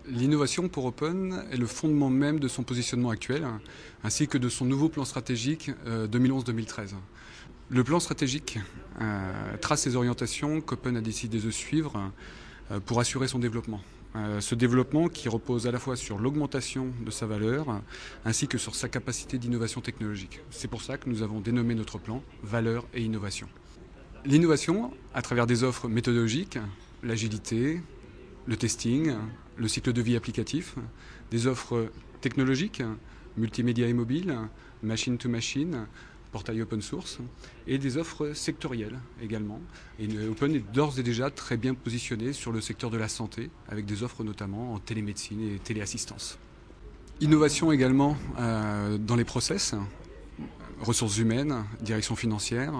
L'innovation pour Open est le fondement même de son positionnement actuel, ainsi que de son nouveau plan stratégique 2011-2013. Le plan stratégique trace les orientations qu'Open a décidé de suivre pour assurer son développement. Ce développement qui repose à la fois sur l'augmentation de sa valeur ainsi que sur sa capacité d'innovation technologique. C'est pour ça que nous avons dénommé notre plan Valeur et Innovation. L'innovation, à travers des offres méthodologiques, l'agilité, le testing, le cycle de vie applicatif, des offres technologiques, multimédia et mobile, machine to machine, portail open source, et des offres sectorielles également. Et Open est d'ores et déjà très bien positionné sur le secteur de la santé, avec des offres notamment en télémédecine et téléassistance. Innovation également dans les process, ressources humaines, direction financière,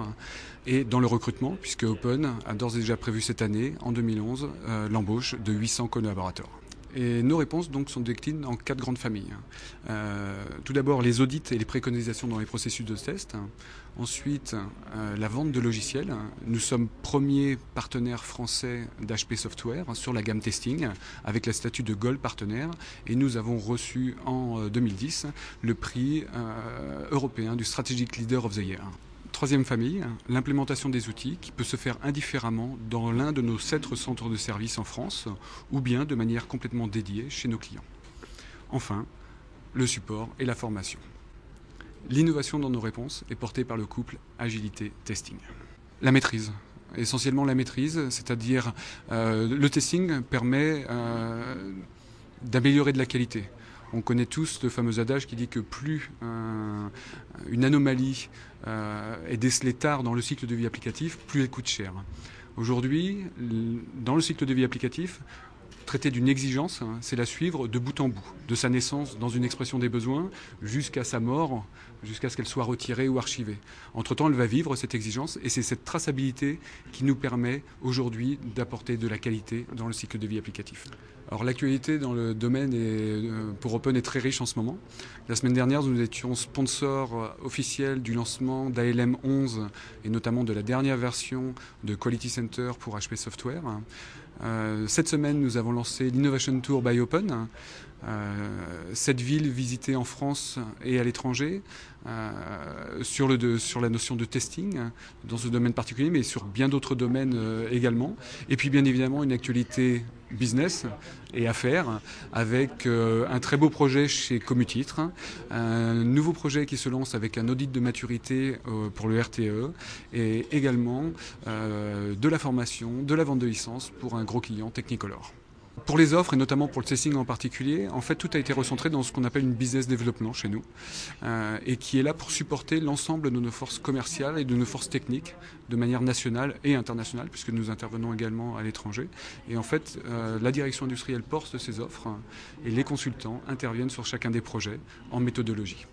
et dans le recrutement, puisque Open a d'ores et déjà prévu cette année, en 2011, l'embauche de 800 collaborateurs. Et nos réponses donc sont déclinées en 4 grandes familles. Tout d'abord les audits et les préconisations dans les processus de test. Ensuite la vente de logiciels. Nous sommes premier partenaire français d'HP Software sur la gamme testing avec le statut de Gold partenaire et nous avons reçu en 2010 le prix européen du Strategic Leader of the Year. Troisième famille, l'implémentation des outils qui peut se faire indifféremment dans l'un de nos 7 centres de service en France ou bien de manière complètement dédiée chez nos clients. Enfin, le support et la formation. L'innovation dans nos réponses est portée par le couple agilité-testing. La maîtrise. Essentiellement la maîtrise, c'est-à-dire le testing permet d'améliorer de la qualité. On connaît tous le fameux adage qui dit que plus une anomalie est décelée tard dans le cycle de vie applicatif, plus elle coûte cher. Aujourd'hui, dans le cycle de vie applicatif, traiter d'une exigence, c'est la suivre de bout en bout, de sa naissance dans une expression des besoins jusqu'à sa mort, jusqu'à ce qu'elle soit retirée ou archivée. Entre-temps, elle va vivre cette exigence et c'est cette traçabilité qui nous permet aujourd'hui d'apporter de la qualité dans le cycle de vie applicatif. Alors l'actualité dans le domaine pour Open est très riche en ce moment. La semaine dernière, nous étions sponsors officiels du lancement d'ALM 11 et notamment de la dernière version de Quality Center pour HP Software. Cette semaine, nous avons lancé l'Innovation Tour by Open. 7 villes visitées en France et à l'étranger sur la notion de testing dans ce domaine particulier, mais sur bien d'autres domaines également. Et puis bien évidemment une actualité business et affaires avec un très beau projet chez Comutitre, un nouveau projet qui se lance avec un audit de maturité pour le RTE et également de la formation, de la vente de licences pour un gros client Technicolor. Pour les offres, et notamment pour le testing en particulier, en fait, tout a été recentré dans ce qu'on appelle une business development chez nous, et qui est là pour supporter l'ensemble de nos forces commerciales et de nos forces techniques de manière nationale et internationale, puisque nous intervenons également à l'étranger. Et en fait, la direction industrielle porte ces offres, et les consultants interviennent sur chacun des projets en méthodologie.